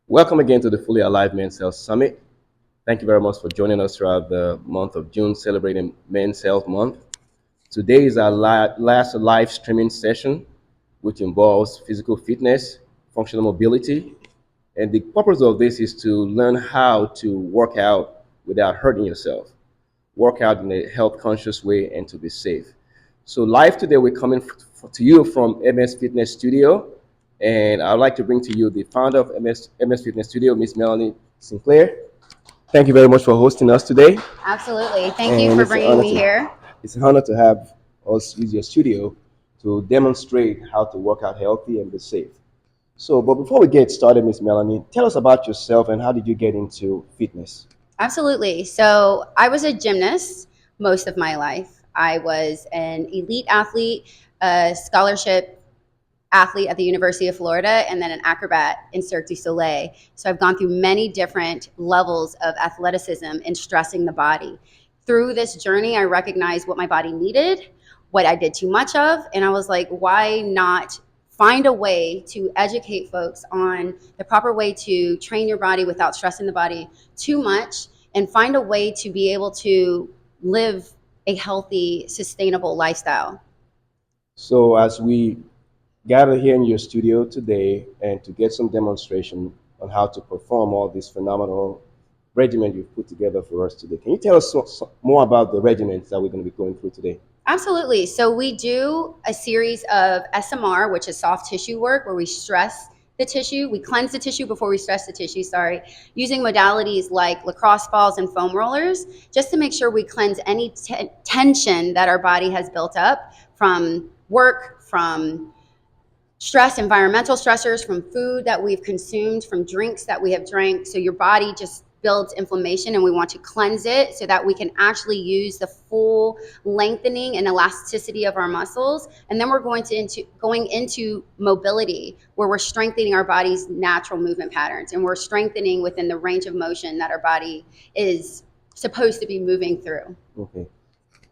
Welcome again to the Fully Alive Men's Health Summit. Thank you very much for joining us throughout the month of June, celebrating Men's Health Month. Today is our last live streaming session, which involves physical fitness, functional mobility, and the purpose of this is to learn how to work out without hurting yourself, work out in a health conscious way, and to be safe. So, live today, we're coming to you from MS Fitness Studio, and I'd like to bring to you the founder of MS Fitness Studio, Miss Melanie Sinclair. Thank you very much for hosting us today. Absolutely. Thank you And for bringing me here. it's an honor to have us use your studio to demonstrate how to work out healthy and be safe. So, but before we get started, Miss Melanie, tell us about yourself and how did you get into fitness? Absolutely. So, I was a gymnast most of my life. I was an elite athlete, a scholarship athlete at the University of Florida, and then an acrobat in Cirque du Soleil. So, I've gone through many different levels of athleticism and stressing the body. Through this journey, I recognized what my body needed, what I did too much of, and I was like, why not find a way to educate folks on the proper way to train your body without stressing the body too much and find a way to be able to live a healthy, sustainable lifestyle. So, as we gather here in your studio today and to get some demonstration on how to perform all this phenomenal regimen you've put together for us today, can you tell us more about the regimens that we're going to be going through today? Absolutely. So we do a series of SMR, which is soft tissue work, where we stress the tissue. We cleanse the tissue before we stress the tissue, using modalities like lacrosse balls and foam rollers, just to make sure we cleanse any tension that our body has built up from work, from stress, environmental stressors, from food that we've consumed, from drinks that we have drank. So your body just builds inflammation, and we want to cleanse it so that we can actually use the full lengthening and elasticity of our muscles. And then we're going into mobility, where we're strengthening our body's natural movement patterns, and we're strengthening within the range of motion that our body is supposed to be moving through. Okay.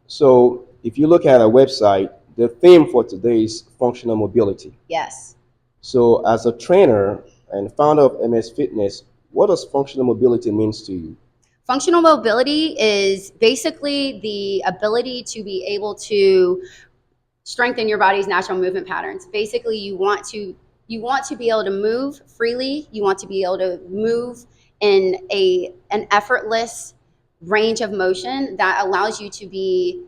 So, if you look at our website, the theme for today is functional mobility. Yes. So, as a trainer and founder of MS Fitness, what does functional mobility means to you? Functional mobility is basically the ability to be able to strengthen your body's natural movement patterns. Basically, you want to be able to move freely. You want to be able to move in an effortless range of motion that allows you to be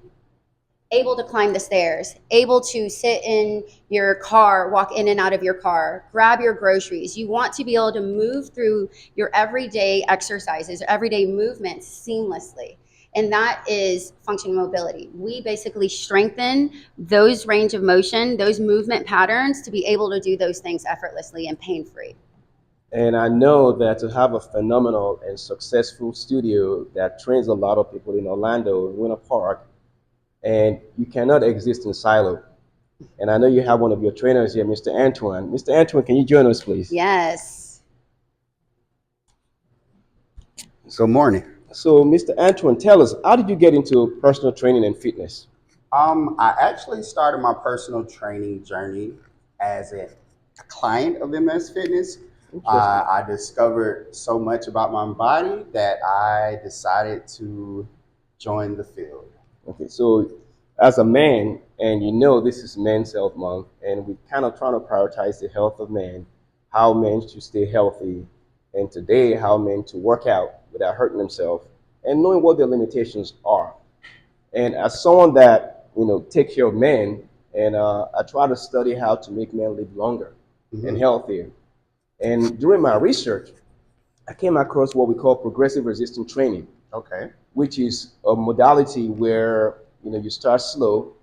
able to climb the stairs, able to sit in your car, walk in and out of your car, grab your groceries. You want to be able to move through your everyday exercises, everyday movements seamlessly. And that is functional mobility. We basically strengthen those range of motion, those movement patterns to be able to do those things effortlessly and pain free. And I know that to have a phenomenal and successful studio that trains a lot of people in Orlando, in Winter Park, and you cannot exist in silo. And I know you have one of your trainers here, Mr. Antoine. Mr. Antoine, can you join us, please? Yes. Good morning. So, Mr. Antoine, tell us, how did you get into personal training and fitness? I actually started my personal training journey as a client of MS Fitness. Interesting. I discovered so much about my body that I decided to join the field. Okay, so as a man, and you know this is Men's Health Month, and we kind of trying to prioritize the health of men, how men should stay healthy, and today how men to work out without hurting themselves, and knowing what their limitations are. And as someone that take care of men, and I try to study how to make men live longer and Mhm. healthier. And during my research, I came across what we call progressive resistance training, Okay. which is a modality where you start slow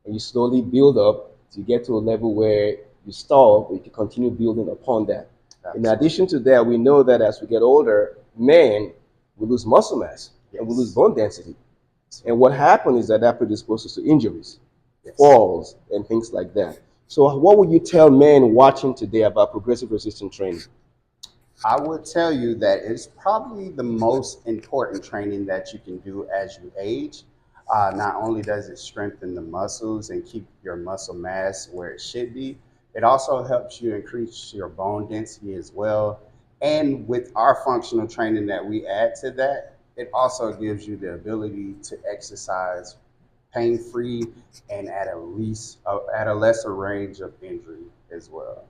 and you slowly build up to get to a level where you stall, but you can continue building upon that. In Absolutely. addition to that, we know that as we get older, men will lose muscle mass and we lose Yes. bone density. And what happens is that predisposes to injuries, Yes. falls, and things like that. So, what would you tell men watching today about progressive resistance training? I would tell you that it's probably the most important training that you can do as you age. Not only does it strengthen the muscles and keep your muscle mass where it should be, it also helps you increase your bone density as well. And with our functional training that we add to that, it also gives you the ability to exercise pain free and at a lesser range of injury as well.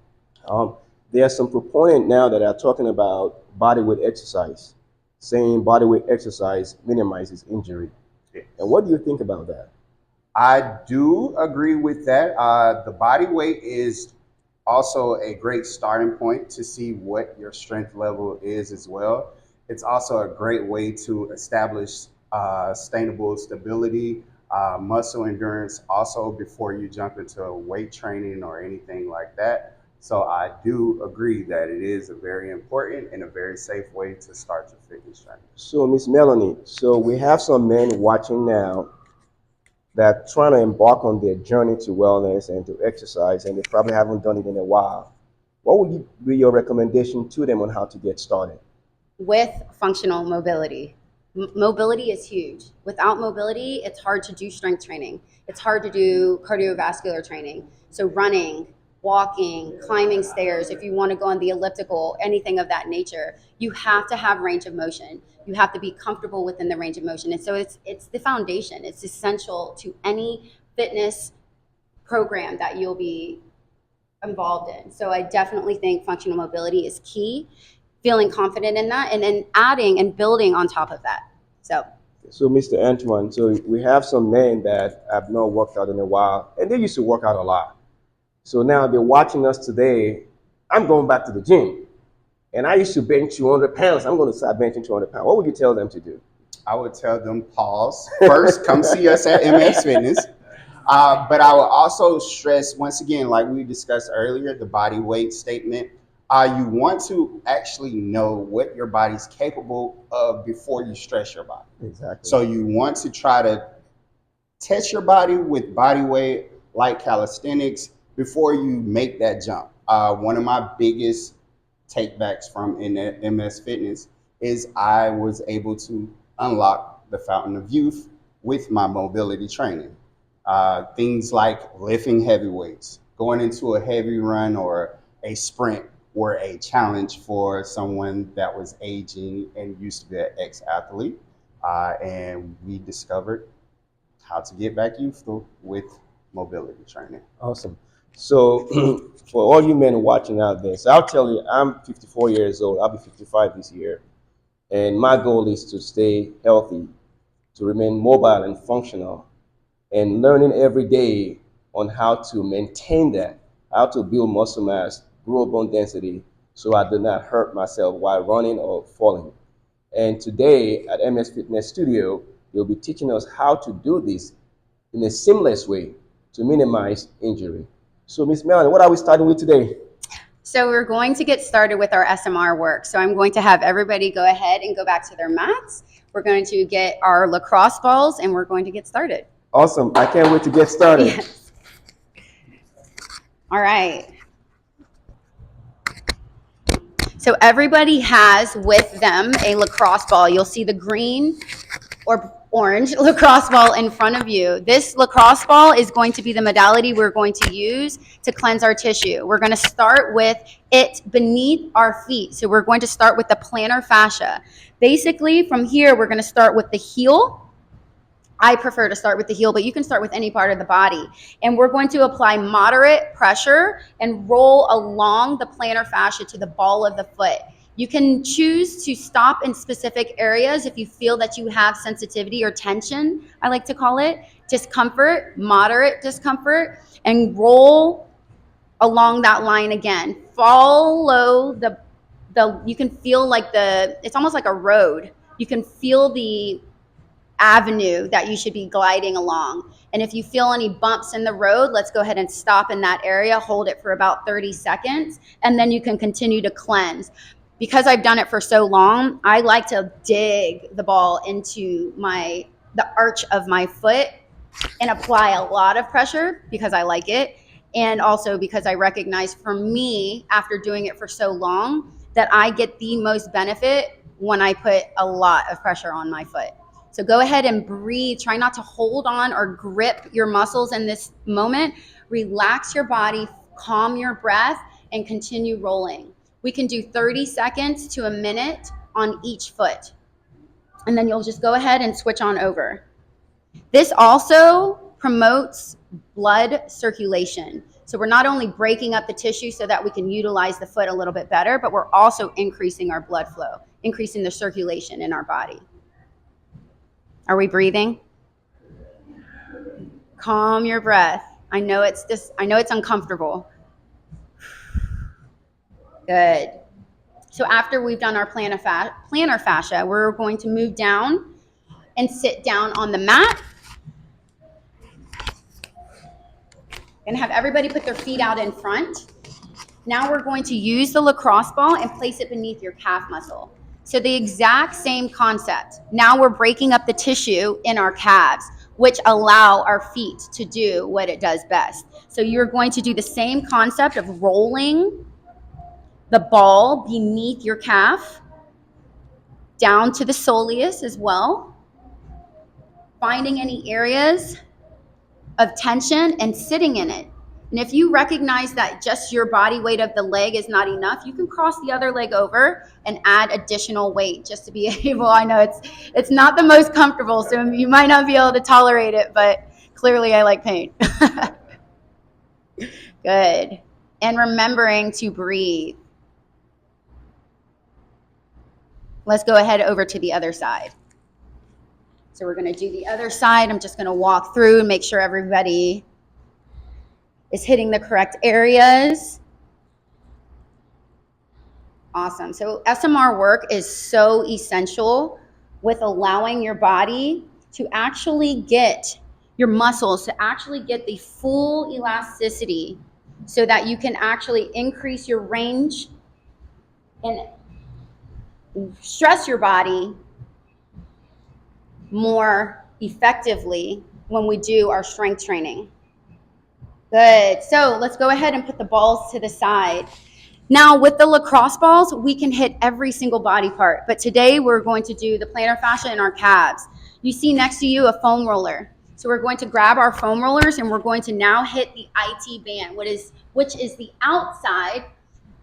Um, there are some proponents now that are talking about bodyweight exercise, saying bodyweight exercise minimizes injury. And what do you think about that? I do agree with that. The body weight is also a great starting point to see what your strength level is as well. It's also a great way to establish sustainable stability, muscle endurance, also before you jump into weight training or anything like that. So I do agree that it is a very important and a very safe way to start your fitness journey. So, Miss Melanie, so we have some men watching now that trying to embark on their journey to wellness and to exercise, and they probably haven't done it in a while. What would be your recommendation to them on how to get started? With functional mobility. Mobility is huge. Without mobility, it's hard to do strength training. It's hard to do cardiovascular training. So running, walking, climbing stairs, if you want to go on the elliptical, anything of that nature, you have to have range of motion. You have to be comfortable within the range of motion. And so it's the foundation. It's essential to any fitness program that you'll be involved in. So I definitely think functional mobility is key, feeling confident in that, and then adding and building on top of that. So, Mr. Antoine, so we have some men that have not worked out in a while, and they used to work out a lot. So now they're watching us today. I'm going back to the gym, and I used to bench 200 pounds. I'm going to start benching 200 pounds. What would you tell them to do? I would tell them pause. First, come see us at MS Fitness. But I will also stress, once again, like we discussed earlier, the body weight statement. You want to actually know what your body's capable of before you stress your body. Exactly. So you want to try to test your body with body weight, like calisthenics, before you make that jump. One of my biggest takebacks from MS Fitness is I was able to unlock the fountain of youth with my mobility training. Things like lifting heavy weights, going into a heavy run or a sprint were a challenge for someone that was aging and used to be an ex-athlete. And we discovered how to get back youthful with mobility training. Awesome. So, for all you men watching out there, so I'll tell you, I'm 54 years old. I'll be 55 this year. And my goal is to stay healthy, to remain mobile and functional, and learning every day on how to maintain that, how to build muscle mass, grow bone density, so I do not hurt myself while running or falling. And today at MS Fitness Studio, you'll be teaching us how to do this in a seamless way to minimize injury. So, Miss Melanie, what are we starting with today? So we're going to get started with our SMR work. So I'm going to have everybody go ahead and go back to their mats. We're going to get our lacrosse balls and we're going to get started. Awesome. I can't wait to get started. Yes. All right. So everybody has with them a lacrosse ball. You'll see the green or orange lacrosse ball in front of you. This lacrosse ball is going to be the modality we're going to use to cleanse our tissue. We're going to start with it beneath our feet. So we're going to start with the plantar fascia. Basically, from here, we're going to start with the heel. I prefer to start with the heel, but you can start with any part of the body. And we're going to apply moderate pressure and roll along the plantar fascia to the ball of the foot. You can choose to stop in specific areas if you feel that you have sensitivity or tension, I like to call it, discomfort, moderate discomfort, and roll along that line again. Follow the you can feel like it's almost like a road. You can feel the avenue that you should be gliding along. And if you feel any bumps in the road, let's go ahead and stop in that area, hold it for about 30 seconds, and then you can continue to cleanse. Because I've done it for so long, I like to dig the ball into the arch of my foot and apply a lot of pressure because I like it. And also because I recognize for me, after doing it for so long, that I get the most benefit when I put a lot of pressure on my foot. So go ahead and breathe. Try not to hold on or grip your muscles in this moment. Relax your body, calm your breath, and continue rolling. We can do 30 seconds to a minute on each foot. And then you'll just go ahead and switch on over. This also promotes blood circulation. So we're not only breaking up the tissue so that we can utilize the foot a little bit better, but we're also increasing our blood flow, increasing the circulation in our body. Are we breathing? Calm your breath. I know it's uncomfortable. Good. So after we've done our plantar fascia, we're going to move down and sit down on the mat. Going to have everybody put their feet out in front. Now we're going to use the lacrosse ball and place it beneath your calf muscle. So the exact same concept. Now we're breaking up the tissue in our calves, which allow our feet to do what it does best. So you're going to do the same concept of rolling the ball beneath your calf, down to the soleus as well, finding any areas of tension and sitting in it. And if you recognize that just your body weight of the leg is not enough, you can cross the other leg over and add additional weight just to be able, I know it's not the most comfortable, so you might not be able to tolerate it, but clearly I like pain. Good. And remembering to breathe. Let's go ahead over to the other side. So we're going to do the other side. I'm just going to walk through and make sure everybody is hitting the correct areas. Awesome. So SMR work is so essential with allowing your body to actually get your muscles to actually get the full elasticity so that you can actually increase your range and stress your body more effectively when we do our strength training. Good. So let's go ahead and put the balls to the side. Now with the lacrosse balls, we can hit every single body part, but today we're going to do the plantar fascia in our calves. You see next to you a foam roller. So we're going to grab our foam rollers and we're going to now hit the IT band, which is the outside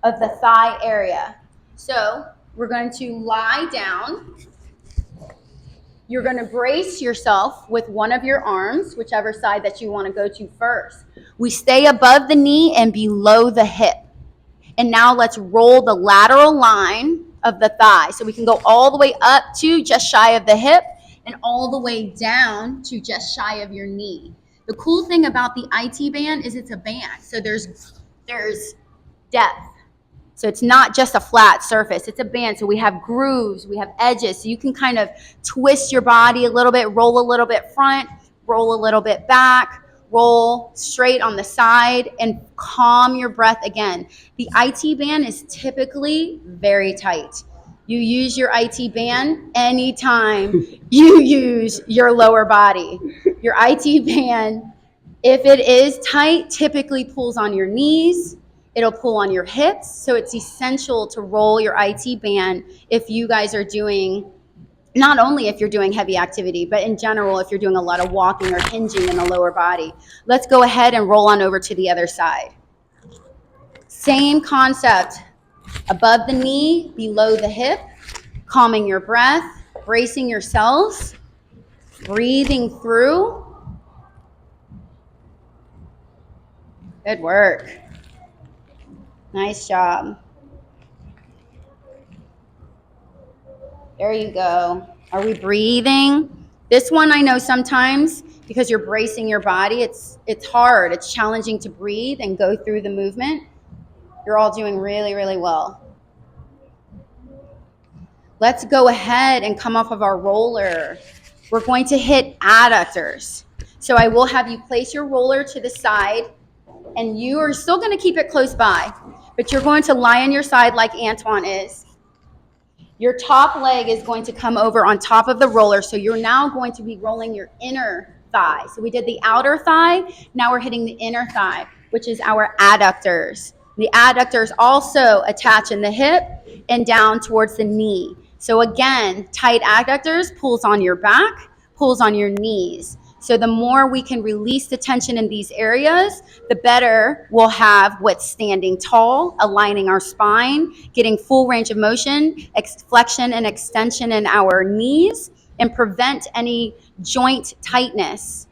of the thigh area. So we're going to lie down. You're going to brace yourself with one of your arms, whichever side that you want to go to first. We stay above the knee and below the hip. And now let's roll the lateral line of the thigh. So we can go all the way up to just shy of the hip and all the way down to just shy of your knee. The cool thing about the IT band is it's a band. So there's depth. So it's not just a flat surface, it's a band. So we have grooves, we have edges. So you can kind of twist your body a little bit, roll a little bit front, roll a little bit back, roll straight on the side, and calm your breath again. The IT band is typically very tight. You use your IT band anytime you use your lower body. Your IT band, if it is tight, typically pulls on your knees. It'll pull on your hips, so it's essential to roll your IT band if you guys are doing, not only if you're doing heavy activity, but in general if you're doing a lot of walking or hinging in the lower body. Let's go ahead and roll on over to the other side. Same concept, above the knee, below the hip, calming your breath, bracing yourselves, breathing through. Good work. Nice job. There you go. Are we breathing? This one I know sometimes because you're bracing your body, it's hard. It's challenging to breathe and go through the movement. You're all doing really, really well. Let's go ahead and come off of our roller. We're going to hit adductors. So I will have you place your roller to the side, and you are still going to keep it close by, but you're going to lie on your side like Antoine is. Your top leg is going to come over on top of the roller, so you're now going to be rolling your inner thigh. So we did the outer thigh, now we're hitting the inner thigh, which is our adductors. The adductors also attach in the hip and down towards the knee. So again, tight adductors pulls on your back, pulls on your knees. So the more we can release the tension in these areas, the better we'll have with standing tall, aligning our spine, getting full range of motion, flexion and extension in our knees, and prevent any joint tightness.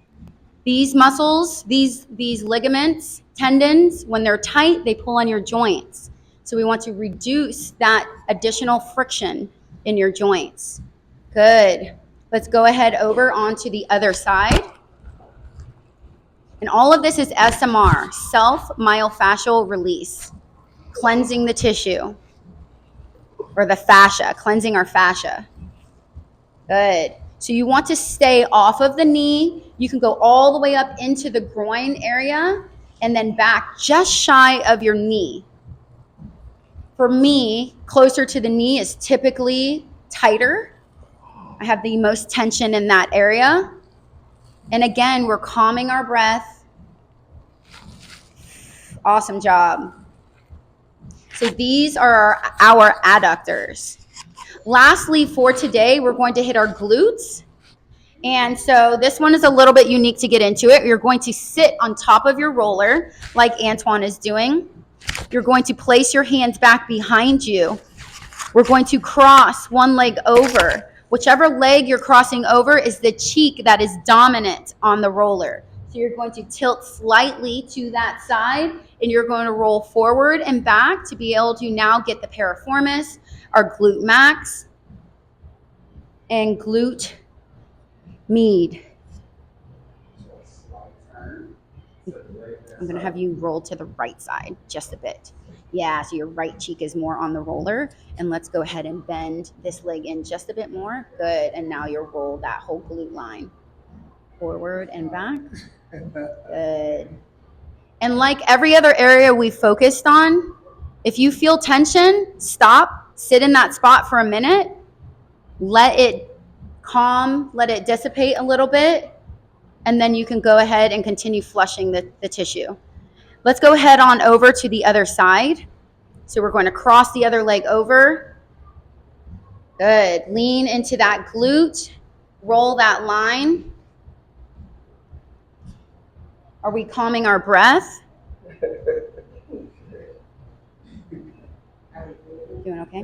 These muscles, these ligaments, tendons, when they're tight, they pull on your joints. So we want to reduce that additional friction in your joints. Good. Let's go ahead over onto the other side. And all of this is SMR, self-myofascial release, cleansing the tissue or the fascia, cleansing our fascia. Good. So you want to stay off of the knee. You can go all the way up into the groin area and then back just shy of your knee. For me, closer to the knee is typically tighter. I have the most tension in that area. And again, we're calming our breath. Awesome job. So these are our adductors. Lastly, for today, we're going to hit our glutes. And so this one is a little bit unique to get into it. You're going to sit on top of your roller like Antoine is doing. You're going to place your hands back behind you. We're going to cross one leg over. Whichever leg you're crossing over is the cheek that is dominant on the roller. So you're going to tilt slightly to that side, and you're going to roll forward and back to be able to now get the piriformis, our glute max, and glute med. I'm going to have you roll to the right side just a bit. Yeah, so your right cheek is more on the roller. And let's go ahead and bend this leg in just a bit more. Good. And now you'll roll that whole glute line forward and back. Good. And like every other area we focused on, if you feel tension, stop, sit in that spot for a minute, let it calm, let it dissipate a little bit, and then you can go ahead and continue flushing the tissue. Let's go ahead on over to the other side. So we're going to cross the other leg over. Good. Lean into that glute. Roll that line. Are we calming our breath? Doing okay?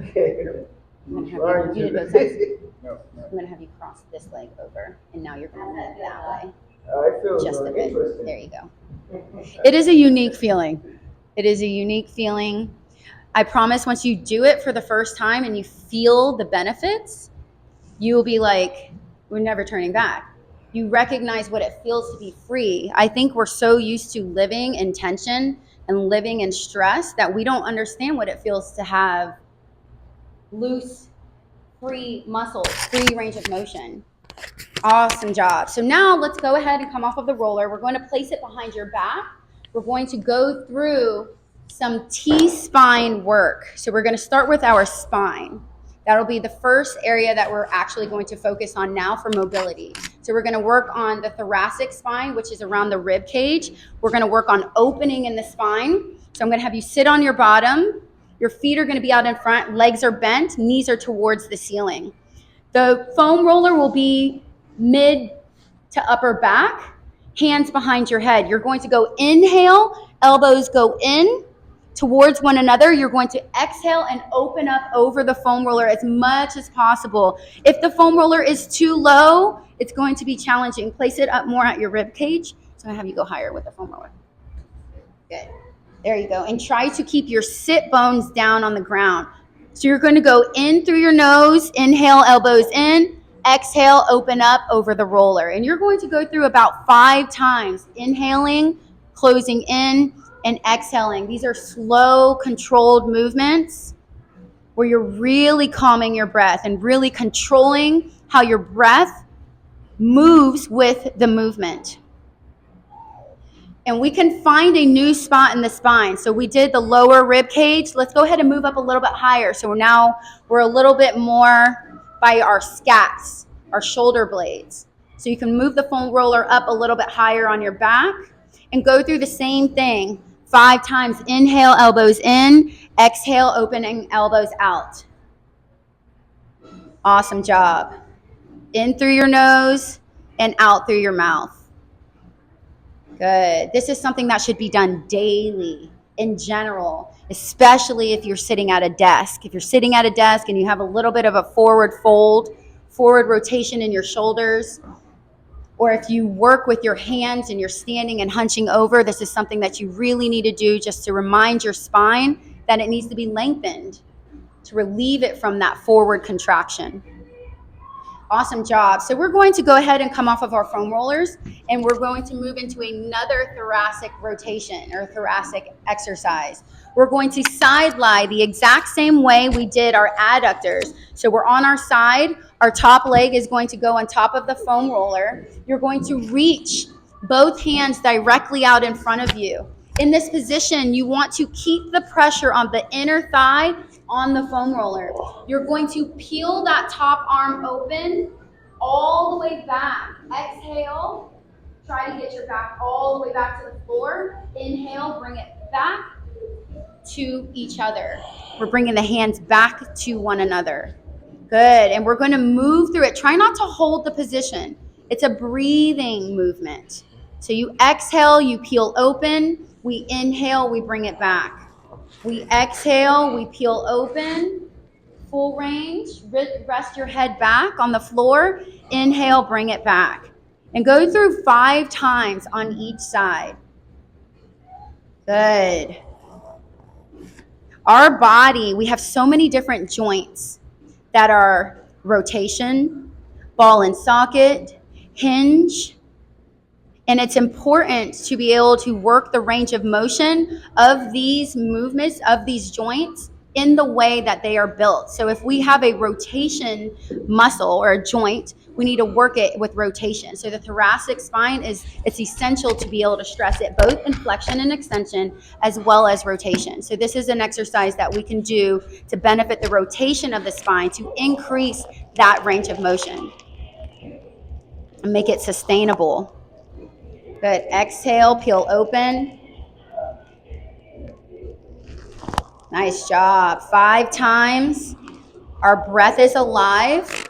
I'm going to have you did both sides. I'm going to have you cross this leg over, and now you're going to move that way. Just a bit. There you go. It is a unique feeling. It is a unique feeling. I promise once you do it for the first time and you feel the benefits, you will be like, we're never turning back. You recognize what it feels to be free. I think we're so used to living in tension and living in stress that we don't understand what it feels to have loose, free muscles, free range of motion. Awesome job. So now let's go ahead and come off of the roller. We're going to place it behind your back. We're going to go through some T-spine work. So we're going to start with our spine. That'll be the first area that we're actually going to focus on now for mobility. So we're going to work on the thoracic spine, which is around the rib cage. We're going to work on opening in the spine. So I'm going to have you sit on your bottom. Your feet are going to be out in front. Legs are bent. Knees are towards the ceiling. The foam roller will be mid to upper back, hands behind your head. You're going to go inhale, elbows go in towards one another. You're going to exhale and open up over the foam roller as much as possible. If the foam roller is too low, it's going to be challenging. Place it up more at your rib cage. So I'm going to have you go higher with the foam roller. Good. There you go. And try to keep your sit bones down on the ground. So you're going to go in through your nose, inhale, elbows in, exhale, open up over the roller. And you're going to go through about 5 times, inhaling, closing in, and exhaling. These are slow, controlled movements where you're really calming your breath and really controlling how your breath moves with the movement. And we can find a new spot in the spine. So we did the lower rib cage. Let's go ahead and move up a little bit higher. So we're a little bit more by our scaps, our shoulder blades. So you can move the foam roller up a little bit higher on your back and go through the same thing 5 times. Inhale, elbows in. Exhale, opening elbows out. Awesome job. In through your nose. and out through your mouth. Good. This is something that should be done daily in general, especially if you're sitting at a desk. If you're sitting at a desk and you have a little bit of a forward fold, forward rotation in your shoulders, or if you work with your hands and you're standing and hunching over, this is something that you really need to do just to remind your spine that it needs to be lengthened to relieve it from that forward contraction. Awesome job. So we're going to go ahead and come off of our foam rollers, and we're going to move into another thoracic rotation or thoracic exercise. We're going to side lie the exact same way we did our adductors. So we're on our side. Our top leg is going to go on top of the foam roller. You're going to reach both hands directly out in front of you. In this position, you want to keep the pressure on the inner thigh on the foam roller. You're going to peel that top arm open all the way back. Exhale, try to get your back all the way back to the floor. Inhale, bring it back to each other. We're bringing the hands back to one another. Good, and we're going to move through it. Try not to hold the position. It's a breathing movement. So you exhale, you peel open. We inhale, we bring it back. We exhale, we peel open, full range. Rest your head back on the floor. Inhale, bring it back. And go through 5 times on each side. Good. Our body, we have so many different joints that are rotation, ball and socket, hinge. And it's important to be able to work the range of motion of these movements, of these joints, in the way that they are built. So if we have a rotation muscle or a joint, we need to work it with rotation. So the thoracic spine it's essential to be able to stress it both in flexion and extension as well as rotation. So this is an exercise that we can do to benefit the rotation of the spine to increase that range of motion and make it sustainable. Good. Exhale, peel open. Nice job. 5 times. Our breath is alive.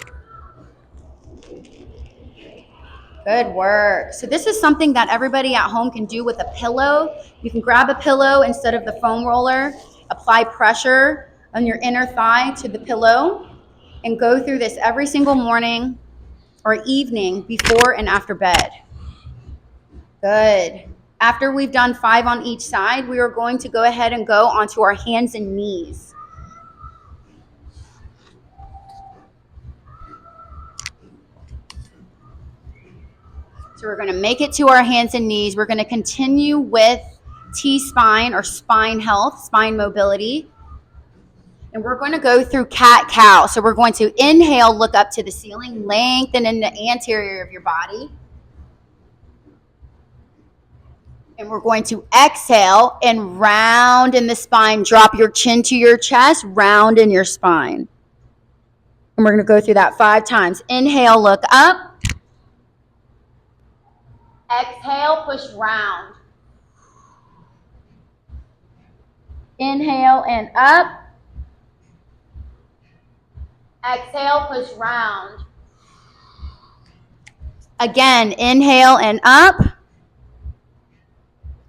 Good work. So this is something that everybody at home can do with a pillow. You can grab a pillow instead of the foam roller, apply pressure on your inner thigh to the pillow, and go through this every single morning or evening before and after bed. Good. After we've done 5 on each side, we are going to go ahead and go onto our hands and knees. So we're going to make it to our hands and knees. We're going to continue with T-spine or spine health, spine mobility. And we're going to go through cat-cow. So we're going to inhale, look up to the ceiling, lengthen in the anterior of your body. And we're going to exhale and round in the spine. Drop your chin to your chest, round in your spine. And we're going to go through that 5 times. Inhale, look up. Exhale, push round. Inhale and up. Exhale, push round. Again, inhale and up.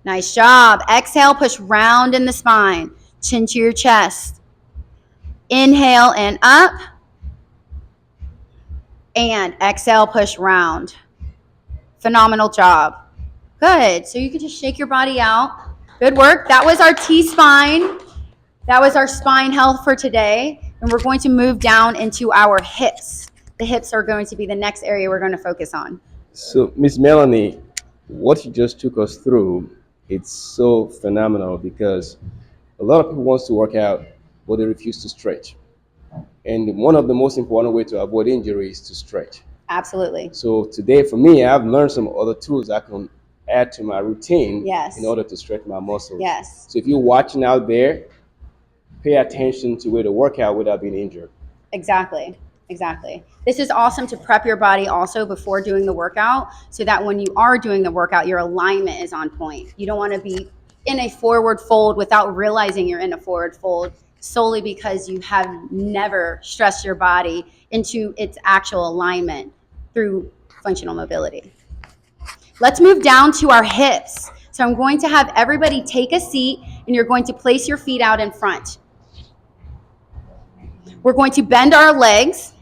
Nice job. Exhale, push round in the spine. Chin to your chest. Inhale and up. And exhale, push round. Phenomenal job. Good. So you can just shake your body out. Good work. That was our T-spine. That was our spine health for today. And we're going to move down into our hips. The hips are going to be the next area we're going to focus on. So, Miss Melanie, what you just took us through, it's so phenomenal because a lot of people want to work out, but they refuse to stretch. And one of the most important ways to avoid injury is to stretch. Absolutely. So today, for me, I've learned some other tools I can add to my routine Yes. in order to stretch my muscles. Yes. So if you're watching out there, pay attention to where to work out without being injured. Exactly. This is awesome to prep your body also before doing the workout so that when you are doing the workout, your alignment is on point. You don't want to be in a forward fold without realizing you're in a forward fold solely because you have never stressed your body into its actual alignment through functional mobility. Let's move down to our hips. So I'm going to have everybody take a seat, and you're going to place your feet out in front. We're going to bend our legs,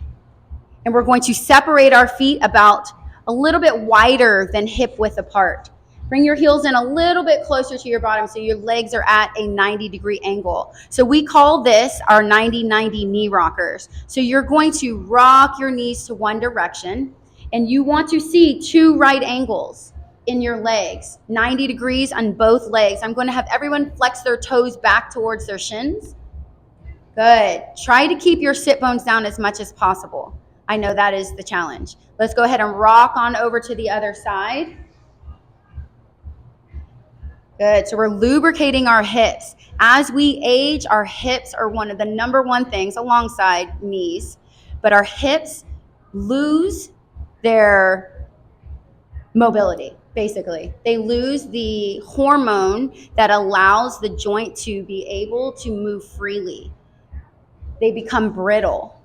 and we're going to separate our feet about a little bit wider than hip width apart. Bring your heels in a little bit closer to your bottom so your legs are at a 90-degree angle. So we call this our 90-90 knee rockers. So you're going to rock your knees to one direction, and you want to see 2 right angles in your legs, 90 degrees on both legs. I'm going to have everyone flex their toes back towards their shins. Good. Try to keep your sit bones down as much as possible. I know that is the challenge. Let's go ahead and rock on over to the other side. Good. So we're lubricating our hips. As we age, our hips are one of the number one things alongside knees, but our hips lose their mobility, basically. They lose the hormone that allows the joint to be able to move freely. They become brittle.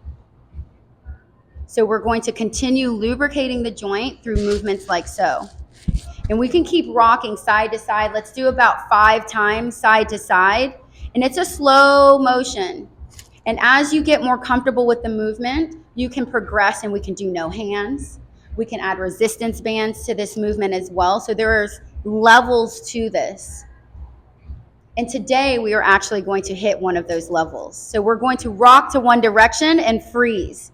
So we're going to continue lubricating the joint through movements like so. And we can keep rocking side to side. Let's do about 5 times side to side. And it's a slow motion. And as you get more comfortable with the movement, you can progress, and we can do no hands. We can add resistance bands to this movement as well. So there's levels to this. And today we are actually going to hit one of those levels. So we're going to rock to one direction and freeze.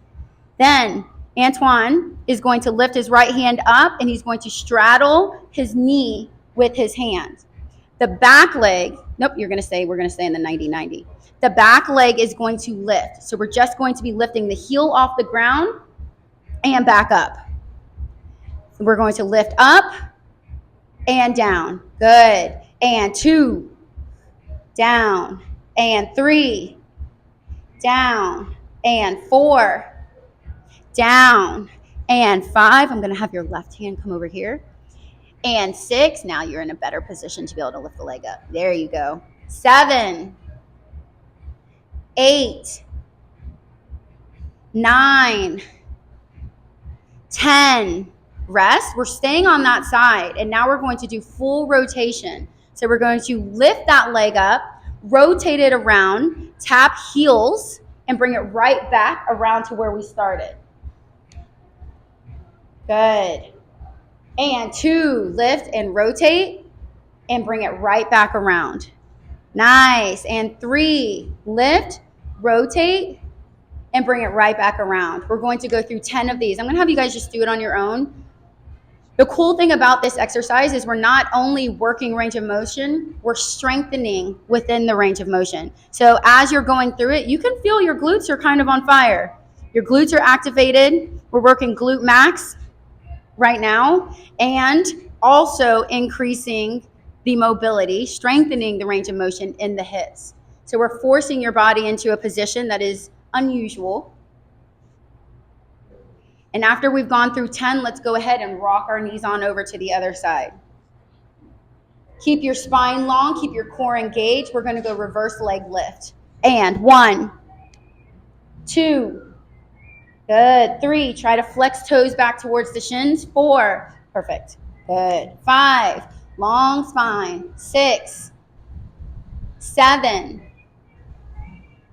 Then Antoine is going to lift his right hand up, and he's going to straddle his knee with his hand. The back leg, we're going to stay in the 90-90. The back leg is going to lift. So we're just going to be lifting the heel off the ground and back up. So we're going to lift up and down. Good. And 2, down, and 3, down, and 4, down, and 5. I'm going to have your left hand come over here. And 6. Now you're in a better position to be able to lift the leg up. There you go. 7, 8, 9, 10. Rest. We're staying on that side. And now we're going to do full rotation. So we're going to lift that leg up, rotate it around, tap heels, and bring it right back around to where we started. Good. And 2, lift and rotate and bring it right back around. Nice. And 3, lift, rotate, and bring it right back around. We're going to go through 10 of these. I'm going to have you guys just do it on your own. The cool thing about this exercise is we're not only working range of motion, we're strengthening within the range of motion. So as you're going through it, you can feel your glutes are kind of on fire. Your glutes are activated. We're working glute max right now, and also increasing the mobility, strengthening the range of motion in the hips. So we're forcing your body into a position that is unusual. And after we've gone through 10, let's go ahead and rock our knees on over to the other side. Keep your spine long, keep your core engaged. We're going to go reverse leg lift. And 1, 2, good. 3, try to flex toes back towards the shins. 4, perfect. Good. 5, long spine. 6, 7,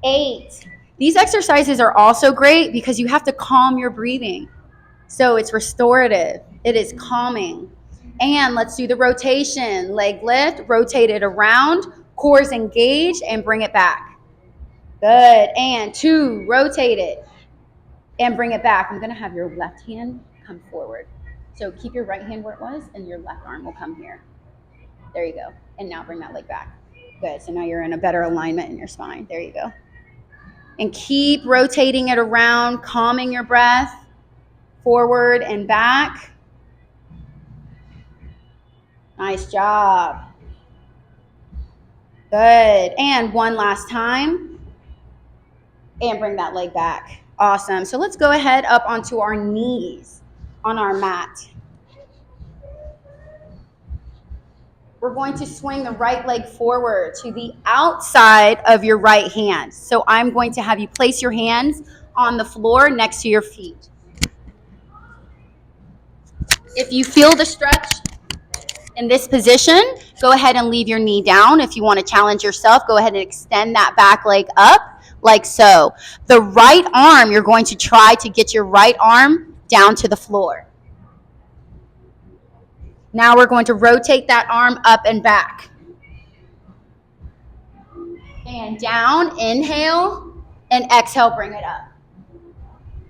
8. These exercises are also great because you have to calm your breathing. So it's restorative. It is calming. And let's do the rotation. Leg lift, rotate it around, cores engaged, and bring it back. Good. And 2, rotate it and bring it back. I'm going to have your left hand come forward. So keep your right hand where it was, and your left arm will come here. There you go. And now bring that leg back. Good. So now you're in a better alignment in your spine. There you go. And keep rotating it around, calming your breath, forward and back. Nice job. Good. And one last time. And bring that leg back. Awesome. So let's go ahead up onto our knees on our mat. We're going to swing the right leg forward to the outside of your right hand. So I'm going to have you place your hands on the floor next to your feet. If you feel the stretch in this position, go ahead and leave your knee down. If you want to challenge yourself, go ahead and extend that back leg up like so. The right arm, you're going to try to get your right arm down to the floor. Now we're going to rotate that arm up and back. And down, inhale, and exhale, bring it up.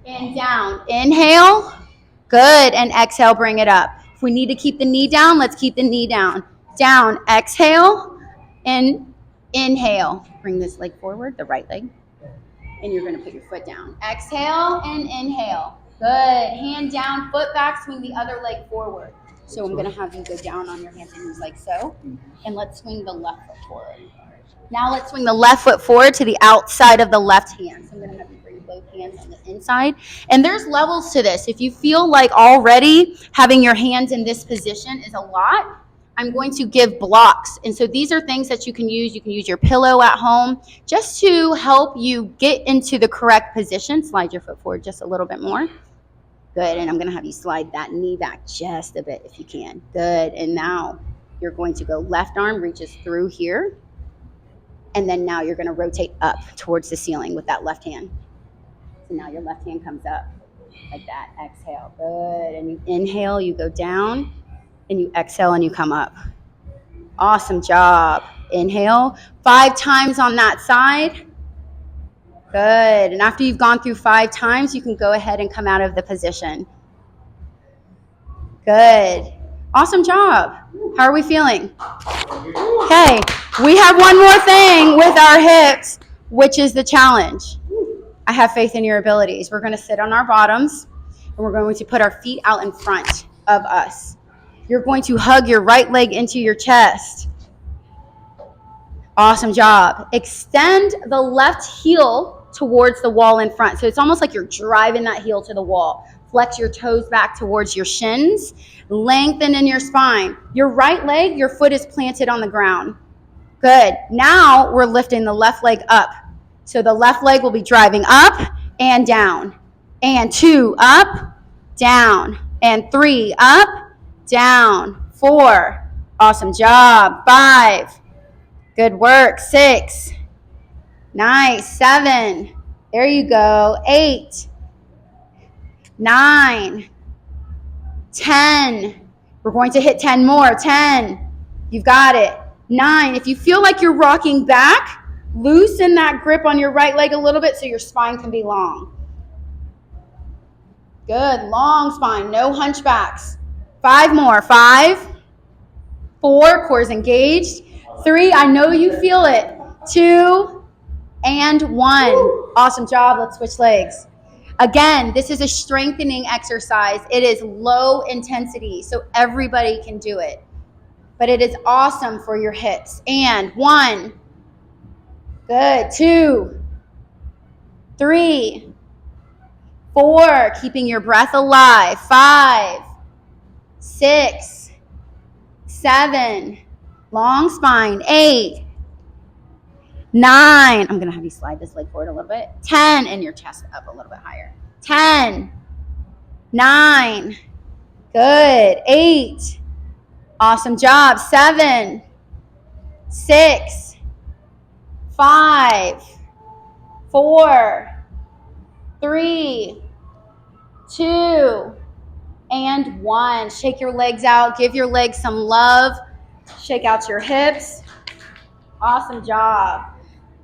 And down, inhale, good, and exhale, bring it up. If we need to keep the knee down, let's keep the knee down. Down, exhale, and inhale. Bring this leg forward, the right leg, and you're going to put your foot down. Exhale and inhale. Good. Hand down, foot back, swing the other leg forward. So I'm going to have you go down on your hands and knees like so, and let's swing the left foot forward. Now let's swing the left foot forward to the outside of the left hand. So I'm going to have you bring both hands on the inside. And there's levels to this. If you feel like already having your hands in this position is a lot, I'm going to give blocks. And so these are things that you can use. You can use your pillow at home just to help you get into the correct position. Slide your foot forward just a little bit more. Good. And I'm going to have you slide that knee back just a bit if you can. Good. And now you're going to go left arm reaches through here. And then now you're going to rotate up towards the ceiling with that left hand. So now your left hand comes up like that. Exhale. Good. And you inhale, you go down, and you exhale and you come up. Awesome job. Inhale 5 times on that side. Good. And after you've gone through 5 times, you can go ahead and come out of the position. Good. Awesome job. How are we feeling? Okay, we have one more thing with our hips, which is the challenge. I have faith in your abilities. We're going to sit on our bottoms, and we're going to put our feet out in front of us. You're going to hug your right leg into your chest. Awesome job. Extend the left heel towards the wall in front. So it's almost like you're driving that heel to the wall. Flex your toes back towards your shins. Lengthen in your spine. Your right leg, your foot is planted on the ground. Good. Now we're lifting the left leg up. So the left leg will be driving up and down. And 2, up, down. And 3, up, down. 4. Awesome job. 5. Good work. 6. Nice. 7. There you go. 8. 9. 10. We're going to hit 10 more. 10. You've got it. 9. If you feel like you're rocking back, loosen that grip on your right leg a little bit so your spine can be long. Good. Long spine. No hunchbacks. 5 more. 5. 4. Core's engaged. 3. I know you feel it. 2. And 1. Awesome job. Let's switch legs. Again, this is a strengthening exercise. It is low intensity, so everybody can do it. But it is awesome for your hips. And 1. Good. 2. 3. 4. Keeping your breath alive. 5. 6. 7. Long spine. 8. 9. I'm going to have you slide this leg forward a little bit. 10. And your chest up a little bit higher. 10. 9. Good. 8. Awesome job. 7. 6. 5. 4. 3. 2. And 1. Shake your legs out. Give your legs some love. Shake out your hips. Awesome job.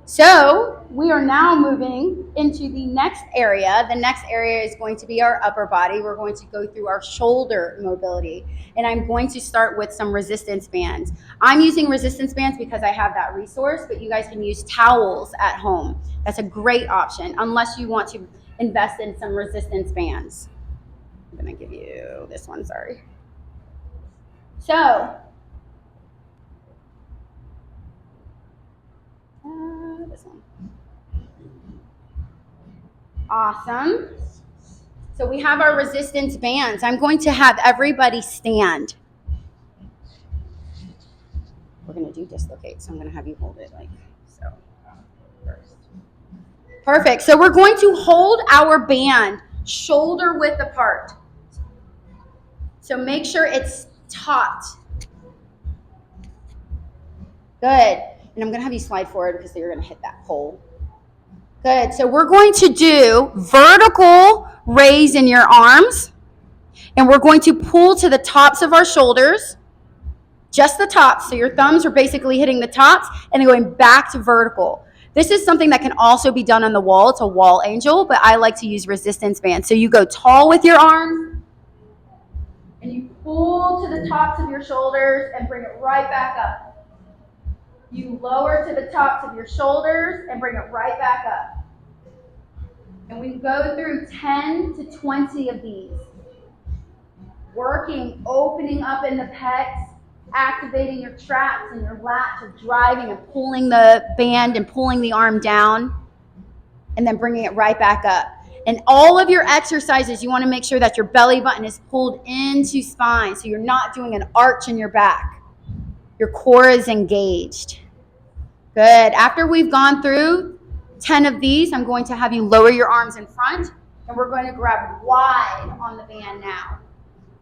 So we are now moving into the next area. The next area is going to be our upper body. We're going to go through our shoulder mobility. And I'm going to start with some resistance bands. I'm using resistance bands because I have that resource, but you guys can use towels at home. That's a great option, unless you want to invest in some resistance bands. I'm going to give you this one, sorry. So, this one. Awesome. So we have our resistance bands. I'm going to have everybody stand. We're going to do dislocate, so I'm going to have you hold it like so first. Perfect. So we're going to hold our band shoulder width apart. So make sure it's taut. Good. And I'm going to have you slide forward because you're going to hit that pole. Good. So we're going to do vertical raise in your arms. And we're going to pull to the tops of our shoulders. Just the tops. So your thumbs are basically hitting the tops and then going back to vertical. This is something that can also be done on the wall. It's a wall angel, but I like to use resistance bands. So you go tall with your arms and you pull to the tops of your shoulders and bring it right back up. You lower to the tops of your shoulders and bring it right back up. And we go through 10 to 20 of these. Working, opening up in the pecs, activating your traps and your lats, or driving and pulling the band and pulling the arm down, and then bringing it right back up. And all of your exercises, you want to make sure that your belly button is pulled into spine, so you're not doing an arch in your back. Your core is engaged. Good. After we've gone through 10 of these, I'm going to have you lower your arms in front, and we're going to grab wide on the band now.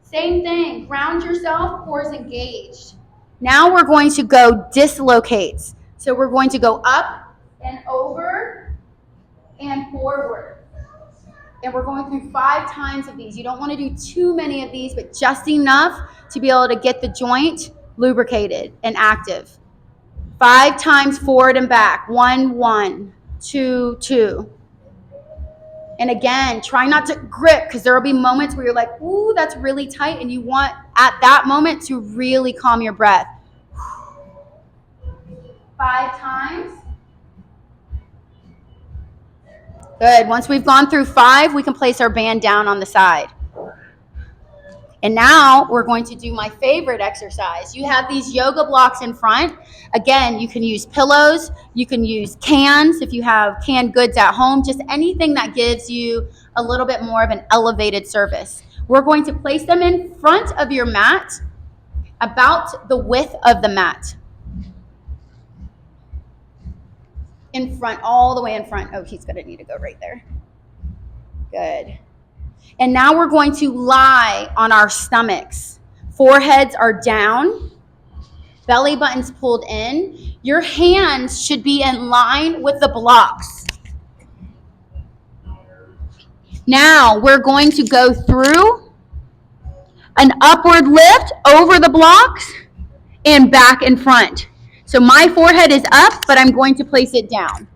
Same thing, ground yourself, core is engaged. Now we're going to go dislocates. So we're going to go up and over and forward. And we're going through 5 times of these. You don't want to do too many of these, but just enough to be able to get the joint lubricated and active. 5 times forward and back. 1, 1, 2, 2. And again, try not to grip, because there will be moments where you're like, ooh, that's really tight. And you want, at that moment, to really calm your breath. 5 times. Good. Once we've gone through 5, we can place our band down on the side. And now we're going to do my favorite exercise. You have these yoga blocks in front. Again, you can use pillows. You can use cans if you have canned goods at home. Just anything that gives you a little bit more of an elevated surface. We're going to place them in front of your mat, about the width of the mat. In front, all the way in front. Oh, he's going to need to go right there. Good. And now we're going to lie on our stomachs. Foreheads are down. Belly button's pulled in. Your hands should be in line with the blocks. Now we're going to go through an upward lift over the blocks and back in front. So my forehead is up, but I'm going to place it down.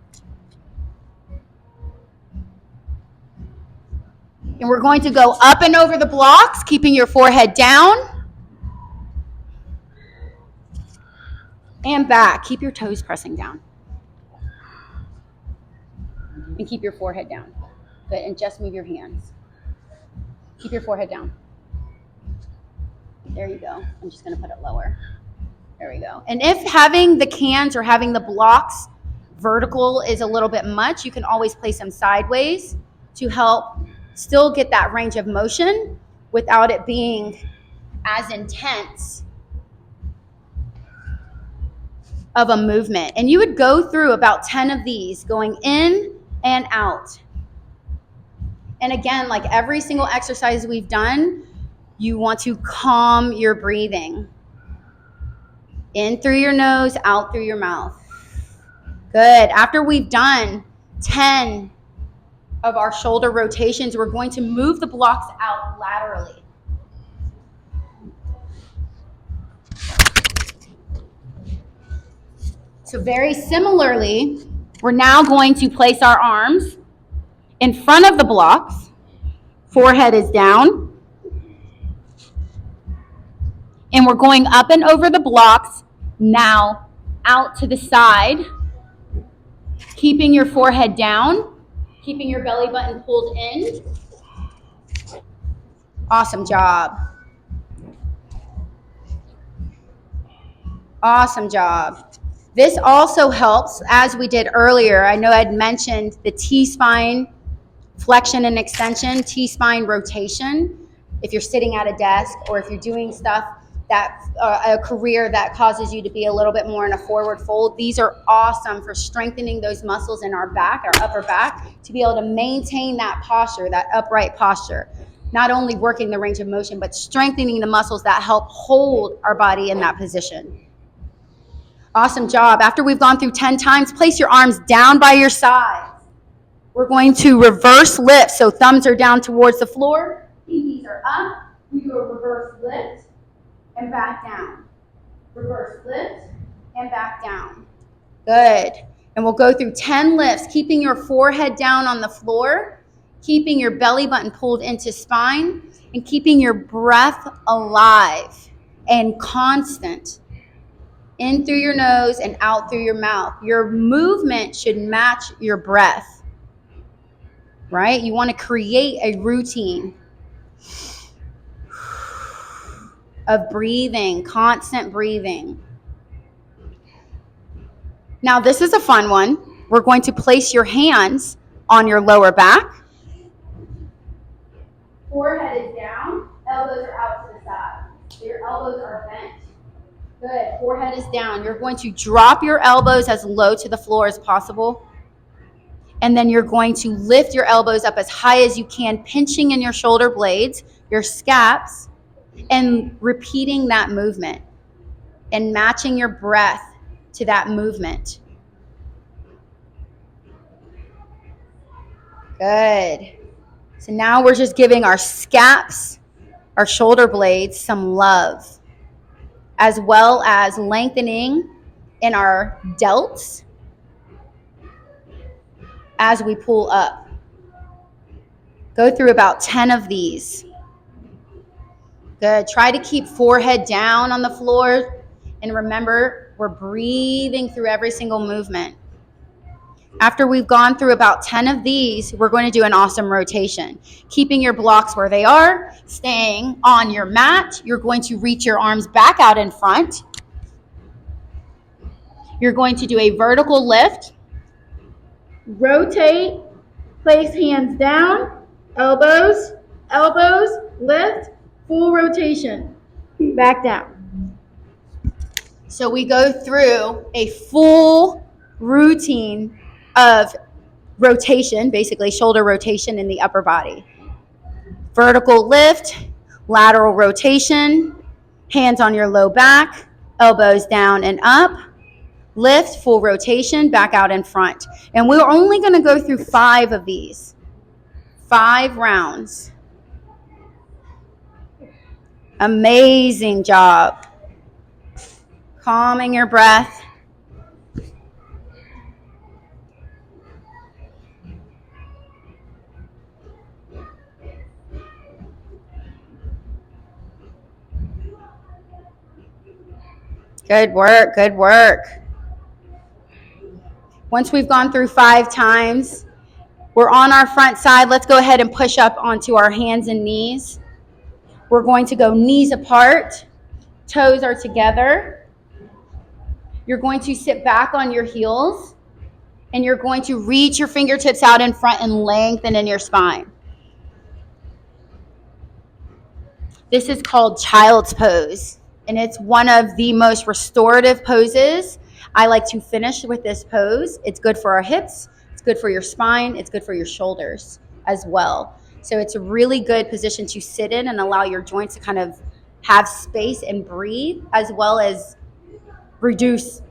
And we're going to go up and over the blocks, keeping your forehead down. And back. Keep your toes pressing down. And keep your forehead down. Good. And just move your hands. Keep your forehead down. There you go. I'm just going to put it lower. There we go. And if having the cans or having the blocks vertical is a little bit much, you can always place them sideways to help still get that range of motion without it being as intense of a movement. And you would go through about 10 of these, going in and out. And again, like every single exercise we've done, you want to calm your breathing. In through your nose, out through your mouth. Good. After we've done 10 of our shoulder rotations, we're going to move the blocks out laterally. So very similarly, we're now going to place our arms in front of the blocks. Forehead is down. And we're going up and over the blocks, now out to the side, keeping your forehead down. Keeping your belly button pulled in. Awesome job. Awesome job. This also helps, as we did earlier. I know I'd mentioned the T-spine flexion and extension, T-spine rotation. If you're sitting at a desk or if you're doing stuff that a career that causes you to be a little bit more in a forward fold, these are awesome for strengthening those muscles in our back, our upper back, to be able to maintain that posture, that upright posture. not only working the range of motion, but strengthening the muscles that help hold our body in that position. Awesome job. After we've gone through 10 times, place your arms down by your sides. We're going to reverse lift. So thumbs are down towards the floor, pinkies are up. We do a reverse lift and back down. Reverse lift and back down. Good. And we'll go through 10 lifts, keeping your forehead down on the floor, keeping your belly button pulled into spine, and keeping your breath alive and constant. In through your nose and out through your mouth. Your movement should match your breath, right? You want to create a routine of breathing, constant breathing. Now, this is a fun one. We're going to place your hands on your lower back. Forehead is down, elbows are out to the side. So your elbows are bent. Good. Forehead is down. You're going to drop your elbows as low to the floor as possible. And then you're going to lift your elbows up as high as you can, pinching in your shoulder blades, your scaps, and repeating that movement and matching your breath to that movement. Good. So now we're just giving our scaps, our shoulder blades, some love, as well as lengthening in our delts as we pull up. Go through about 10 of these. Good. Try to keep forehead down on the floor. And remember, we're breathing through every single movement. After we've gone through about 10 of these, we're going to do an awesome rotation. Keeping your blocks where they are, staying on your mat. You're going to reach your arms back out in front. You're going to do a vertical lift. Rotate, place hands down, elbows, elbows, lift, full rotation, back down. So we go through a full routine of rotation, basically shoulder rotation in the upper body. Vertical lift, lateral rotation, hands on your low back, elbows down and up, lift, full rotation, back out in front. And we're only going to go through 5 of these, 5 rounds. Amazing job. Calming your breath. Good work, good work. Once we've gone through 5 times, we're on our front side. Let's go ahead and push up onto our hands and knees. We're going to go knees apart, toes are together. You're going to sit back on your heels, and you're going to reach your fingertips out in front and lengthen in your spine. This is called child's pose, and it's one of the most restorative poses. I like to finish with this pose. It's good for our hips, it's good for your spine, it's good for your shoulders as well. So it's a really good position to sit in and allow your joints to kind of have space and breathe, as well as reduce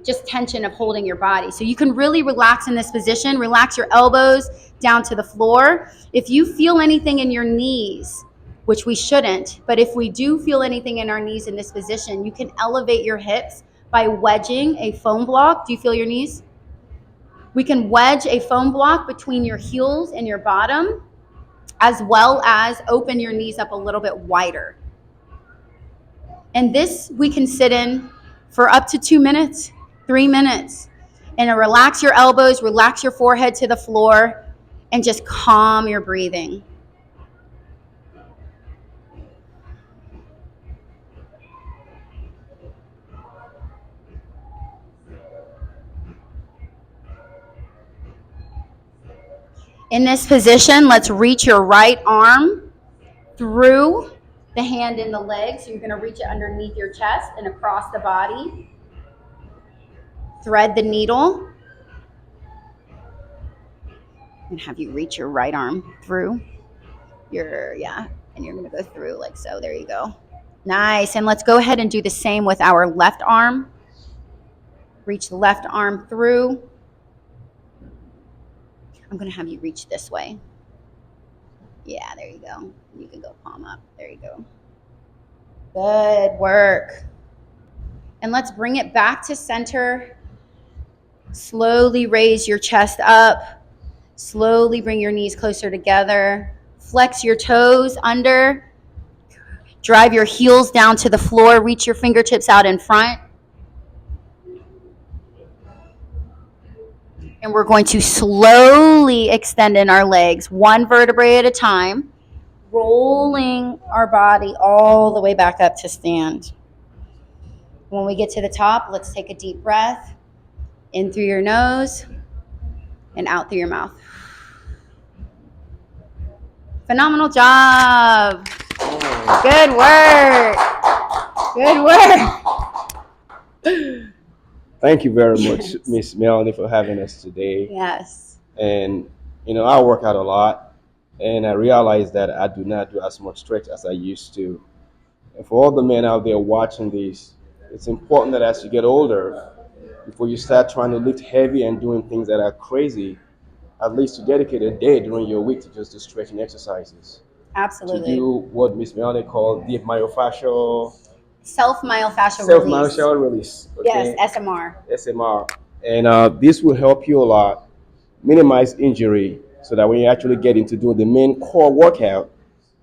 just tension of holding your body. So you can really relax in this position. Relax your elbows down to the floor. If you feel anything in your knees, which we shouldn't, but if we do feel anything in our knees in this position, you can elevate your hips by wedging a foam block. Do you feel your knees? We can wedge a foam block between your heels and your bottom, as well as open your knees up a little bit wider. And this we can sit in for up to 2 minutes, 3 minutes. And relax your elbows, relax your forehead to the floor, and just calm your breathing. In this position, let's reach your right arm through the hand and the leg. So you're going to reach it underneath your chest and across the body. Thread the needle. And have you reach your right arm through. and you're gonna go through like so. There you go. Nice. And let's go ahead and do the same with our left arm. Reach the left arm through. I'm gonna have you reach this way. Yeah, there you go. You can go palm up. There you go. Good work. And let's bring it back to center. Slowly raise your chest up. Slowly bring your knees closer together. Flex your toes under. Drive your heels down to the floor. Reach your fingertips out in front. And we're going to slowly extend in our legs, one vertebrae at a time, rolling our body all the way back up to stand. When we get to the top, let's take a deep breath. In through your nose and out through your mouth. Phenomenal job. Good work. Good work. Thank you very much, Miss Melanie, for having us today. Yes. And, I work out a lot, and I realize that I do not do as much stretch as I used to. And for all the men out there watching this, it's important that as you get older, before you start trying to lift heavy and doing things that are crazy, at least to dedicate a day during your week to just do stretching exercises. Absolutely. To do what Miss Melanie called deep myofascial Self-myofascial release. Okay? Yes, SMR. SMR. And this will help you a lot, minimize injury, so that when you actually get into doing the main core workout,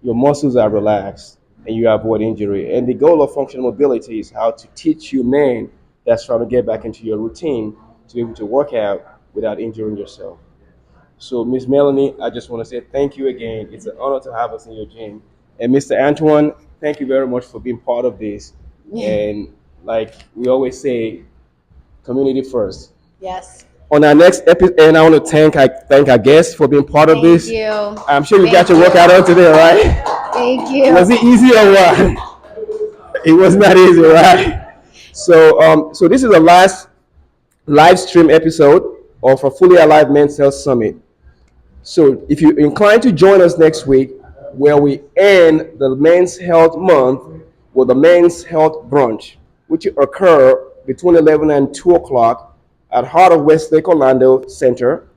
your muscles are relaxed and you avoid injury. And the goal of functional mobility is how to teach you men that's trying to get back into your routine to be able to work out without injuring yourself. So, Miss Melanie, I just want to say thank you again. It's an honor to have us in your gym. And Mr. Antoine, thank you very much for being part of this. And like we always say, community first. Yes. On our next episode, and I want to thank our guests for being part of this. Thank you. I'm sure you got your workout on today, right? Thank you. Was it easy or what? It was not easy, right? So this is the last live stream episode of a Fully Alive Men's Health Summit. So if you're inclined to join us next week, where we end the Men's Health Month with the Men's Health Brunch, which will occur between 11 and 2 o'clock at Heart of Westlake Orlando Center.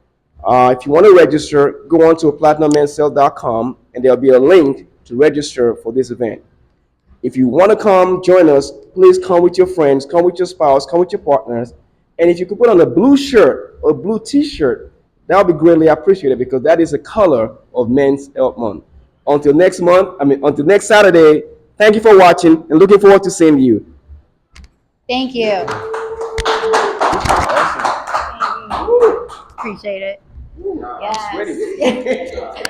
If you want to register, go on to platinummenshealth.com and there'll be a link to register for this event. If you want to come join us, please come with your friends, come with your spouse, come with your partners. And if you could put on a blue shirt or blue t-shirt, that would be greatly appreciated because that is the color of Men's Health Month. Until next Saturday, thank you for watching and looking forward to seeing you. Thank you. Appreciate it. Ooh, Yes. I'm sweaty.